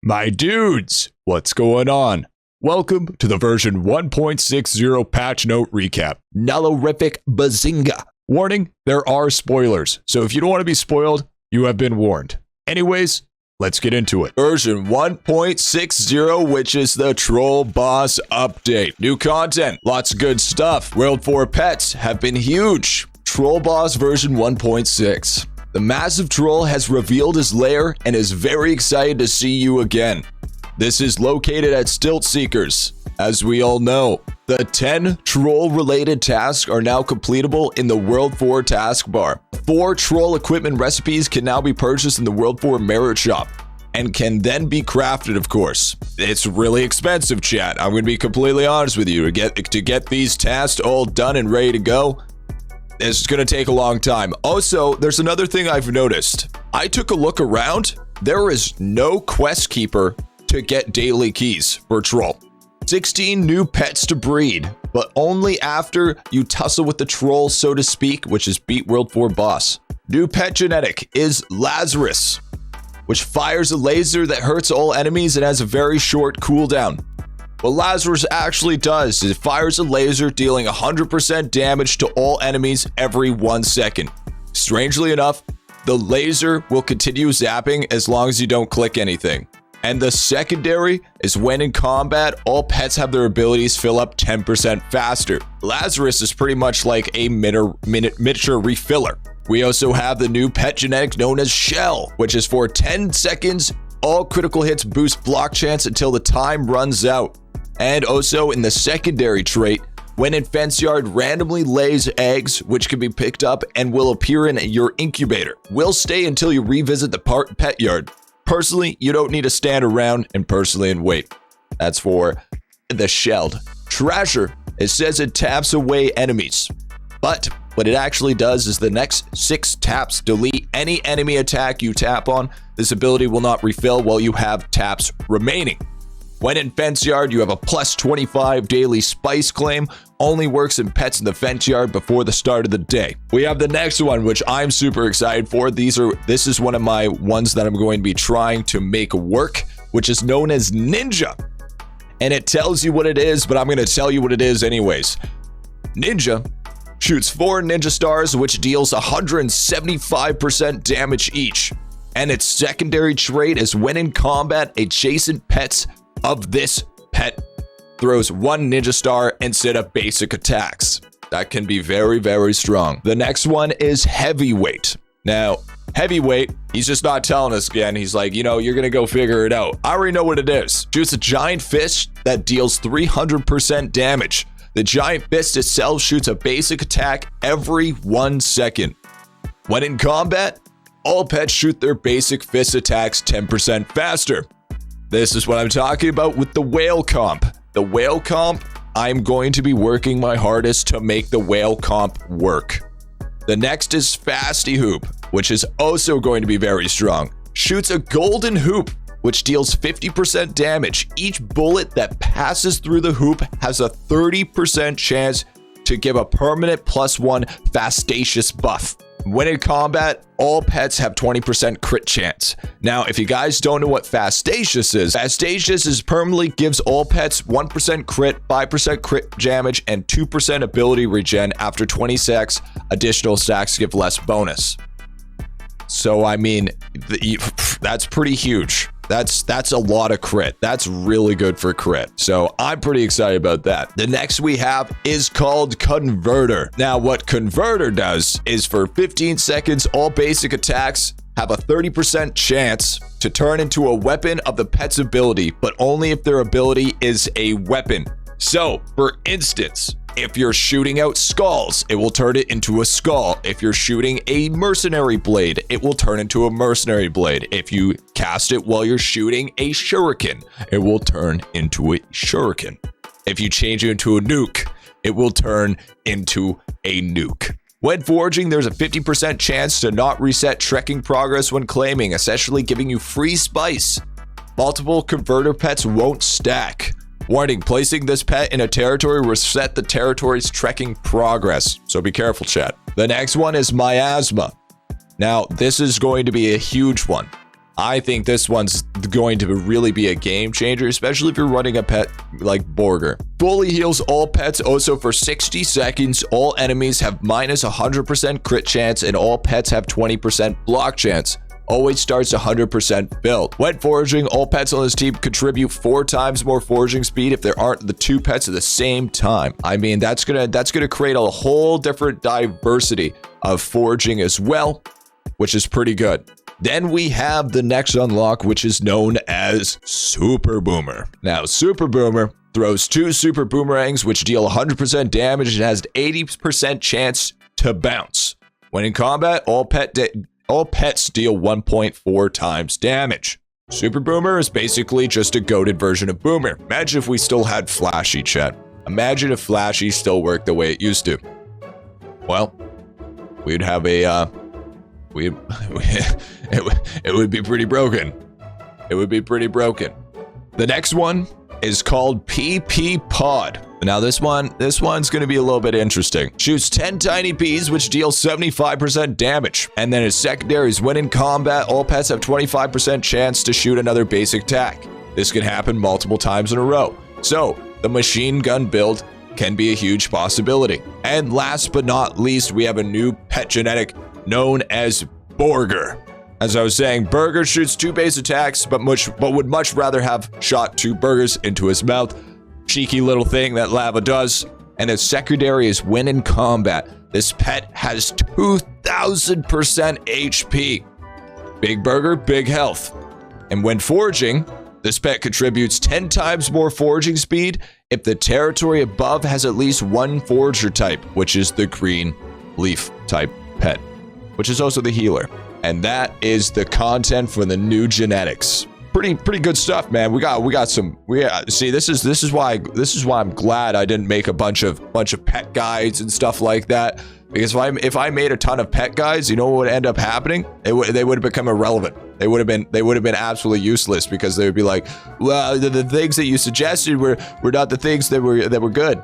My dudes, what's going on? Welcome to the version 1.60 patch note recap. Nullerific bazinga. Warning, there are spoilers, so if you don't want to be spoiled, you have been warned. Anyways, let's get into it. Version 1.60, which is the Troll Boss update. New content, lots of good stuff. World 4 pets have been huge. Troll Boss version 1.6. The massive troll has revealed his lair and is very excited to see you again. This is located at Stilt Seekers. As we all know, the 10 troll-related tasks are now completable in the World 4 taskbar. 4 troll equipment recipes can now be purchased in the World 4 merit shop and can then be crafted, of course. It's really expensive, chat. I'm going to be completely honest with you. To get these tasks all done and ready to go, it's going to take a long time. Also, there's another thing I've noticed. I took a look around. There is no quest keeper to get daily keys for troll. 16 new pets to breed, but only after you tussle with the troll, so to speak, which is beat World 4 boss. New pet genetic is LAZARUS, which fires a laser that hurts all enemies and has a very short cooldown. What LAZARUS actually does is it fires a laser dealing 100% damage to all enemies every 1 second. Strangely enough, the laser will continue zapping as long as you don't click anything. And the secondary is when in combat, all pets have their abilities fill up 10% faster. LAZARUS is pretty much like a miniature refiller. We also have the new pet genetic known as Shell, which is for 10 seconds, all critical hits boost block chance until the time runs out. And also in the secondary trait, when in fence yard randomly lays eggs, which can be picked up and will appear in your incubator, will stay until you revisit the pet yard. Personally, you don't need to stand around and wait. That's for the shelled. Treasure, it says it taps away enemies. But what it actually does is the next 6 taps delete any enemy attack you tap on. This ability will not refill while you have taps remaining. When in fence yard, you have a plus 25 daily spice claim. Only works in pets in the fence yard before the start of the day. We have the next one, which I'm super excited for. This is one of my ones that I'm going to be trying to make work, which is known as Ninja. And it tells you what it is, but I'm going to tell you what it is anyways. Ninja shoots 4 ninja stars, which deals 175% damage each. And its secondary trait is when in combat, adjacent pets of this pet throws 1 ninja star instead of basic attacks. That can be very, very strong. The next one is Heavyweight. Now, Heavyweight, he's just not telling us again. He's like, you know, you're going to go figure it out. I already know what it is. Shoots a giant fist that deals 300% damage. The giant fist itself shoots a basic attack every 1 second. When in combat, all pets shoot their basic fist attacks 10% faster. This is what I'm talking about with the whale comp. The whale comp, I'm going to be working my hardest to make the whale comp work. The next is Fasty Hoop, which is also going to be very strong. Shoots a golden hoop, which deals 50% damage. Each bullet that passes through the hoop has a 30% chance to give a permanent +1 fastacious buff. When in combat, all pets have 20% crit chance. Now, if you guys don't know what fastacious is permanently gives all pets 1% crit, 5% crit damage, and 2% ability regen after 20 stacks. Additional stacks give less bonus. So, I mean, that's pretty huge. That's a lot of crit. That's really good for crit. So I'm pretty excited about that. The next we have is called Converter. Now what Converter does is for 15 seconds, all basic attacks have a 30% chance to turn into a weapon of the pet's ability, but only if their ability is a weapon. So for instance, if you're shooting out skulls, it will turn it into a skull. If you're shooting a mercenary blade, it will turn into a mercenary blade. If you cast it while you're shooting a shuriken, it will turn into a shuriken. If you change it into a nuke, it will turn into a nuke. When foraging, there's a 50% chance to not reset trekking progress when claiming, essentially giving you free spice. Multiple converter pets won't stack. Warning, placing this pet in a territory will reset the territory's trekking progress. So be careful, chat. The next one is Miasma. Now, this is going to be a huge one. I think this one's going to really be a game changer, especially if you're running a pet like Borger. Fully heals all pets also for 60 seconds. All enemies have minus 100% crit chance, and all pets have 20% block chance. Always starts 100% filled. When foraging, all pets on this team contribute 4 times more foraging speed if there aren't the 2 pets at the same time. I mean, that's gonna create a whole different diversity of foraging as well, which is pretty good. Then we have the next unlock, which is known as Super Boomer. Now, Super Boomer throws 2 super boomerangs, which deal 100% damage and has an 80% chance to bounce. When in combat, all pets deal 1.4 times damage. Super Boomer is basically just a goated version of Boomer. Imagine if we still had Flashy, chat. Imagine if Flashy still worked the way it used to. Well, we'd have a, it would be pretty broken. It would be pretty broken. The next one is called PP Pod. Now this one's going to be a little bit interesting. Shoots 10 tiny peas, which deal 75% damage. And then his secondaries, when in combat, all pets have 25% chance to shoot another basic attack. This can happen multiple times in a row. So the machine gun build can be a huge possibility. And last but not least, we have a new pet genetic known as Borger. As I was saying, Burger shoots 2 base attacks, but would much rather have shot 2 burgers into his mouth. Cheeky little thing that Lava does. And his secondary is when in combat. This pet has 2,000% HP. Big burger, big health. And when foraging, this pet contributes 10 times more foraging speed if the territory above has at least 1 forager type, which is the green leaf type pet, which is also the healer. And that is the content for the new genetics. Pretty good stuff, man. We got some. See, this is why I'm glad I didn't make a bunch of pet guides and stuff like that. Because if I made a ton of pet guides, you know what would end up happening? They would have become irrelevant. They would have been absolutely useless, because they would be like, well, the things that you suggested were not the things that were good.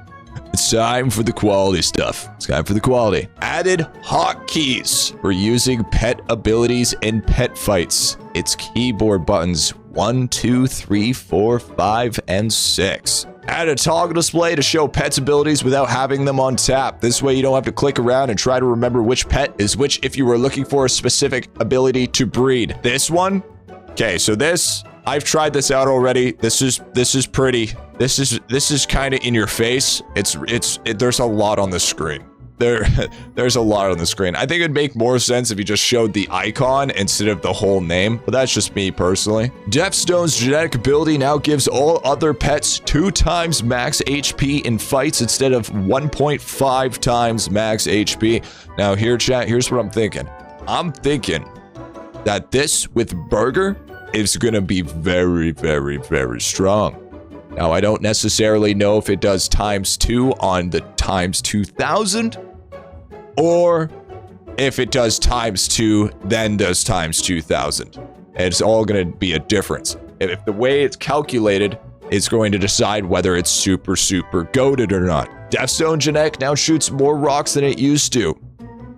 It's time for the quality stuff. It's time for the quality. Added hotkeys for using pet abilities in pet fights. It's keyboard buttons 1, 2, 3, 4, 5, and 6. Add a toggle display to show pets' abilities without having them on tap. This way you don't have to click around and try to remember which pet is which if you were looking for a specific ability to breed. This one, okay, so this, I've tried this out already. This is pretty. This is kind of in your face. There's a lot on the screen. There's a lot on the screen. I think it'd make more sense if you just showed the icon instead of the whole name, but that's just me personally. Deathstone's genetic ability now gives all other pets 2 times max HP in fights instead of 1.5 times max HP. Now here, chat, here's what I'm thinking. I'm thinking that this with Burger is gonna be very, very, very strong. Now, I don't necessarily know if it does ×2 on the ×2000, or if it does ×2, then does ×2000. It's all going to be a difference. If the way it's calculated is going to decide whether it's super goated or not. Deathstone genetic now shoots more rocks than it used to.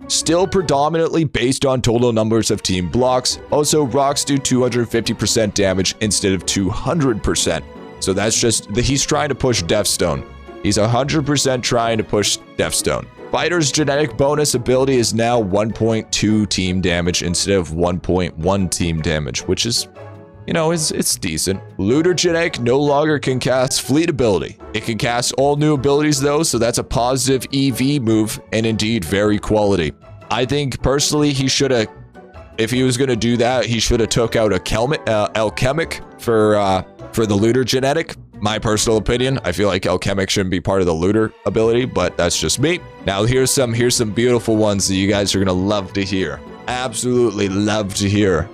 Still predominantly based on total numbers of team blocks. Also, rocks do 250% damage instead of 200%. So that's just, he's trying to push Deathstone. He's 100% trying to push Deathstone. Fighter's genetic bonus ability is now 1.2 team damage instead of 1.1 team damage, which is, you know, it's decent. Looter genetic no longer can cast fleet ability. It can cast all new abilities though, so that's a positive EV move, and indeed very quality. I think personally he should have, if he was going to do that, he should have took out a alchemic for the looter genetic. My personal opinion, I feel like alchemic shouldn't be part of the looter ability, but that's just me. Now here's some beautiful ones that you guys are gonna love to hear. Absolutely love to hear.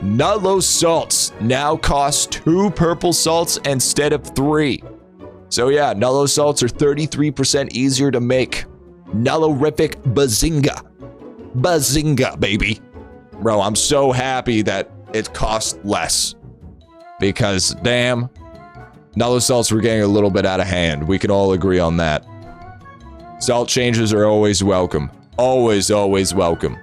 Nullo salts now cost 2 purple salts instead of 3. So yeah, Nullo salts are 33% easier to make. Nullorific Bazinga. Bazinga, baby. Bro, I'm so happy that it costs less. Because, damn, Nullo salts were getting a little bit out of hand. We can all agree on that. Salt changes are always welcome. Always, always welcome.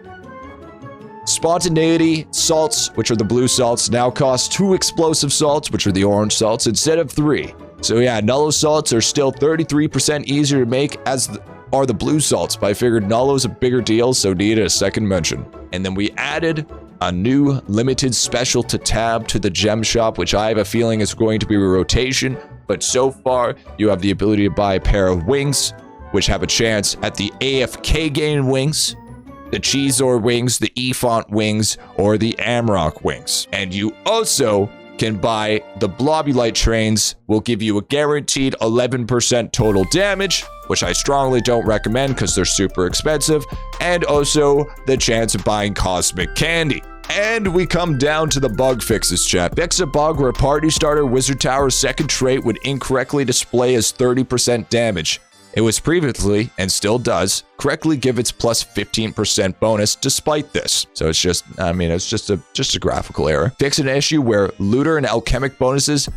Spontaneity salts, which are the blue salts, now cost 2 explosive salts, which are the orange salts, instead of 3. So yeah, Nullo salts are still 33% easier to make as are the blue salts, but I figured Nullo's a bigger deal, so needed a second mention. And then we added a new limited special to tab to the gem shop, which I have a feeling is going to be a rotation, but so far you have the ability to buy a pair of wings, which have a chance at the AFK gain wings, the Cheezor wings, the E-Font wings, or the Amrock wings. And you also can buy the Blobulite trains, will give you a guaranteed 11% total damage, which I strongly don't recommend because they're super expensive, and also the chance of buying Cosmic Candy. And we come down to the bug fixes, chat. Fix a bug where Party Starter Wizard Tower's second trait would incorrectly display as 30% damage. It was previously, and still does, correctly give its plus 15% bonus despite this. So it's just, I mean, it's just a graphical error. Fix an issue where looter and alchemic bonuses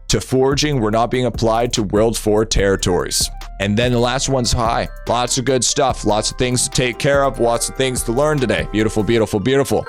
to foraging were not being applied to World 4 territories. And then the last one's high. Lots of good stuff, lots of things to take care of, lots of things to learn today. Beautiful, beautiful, beautiful.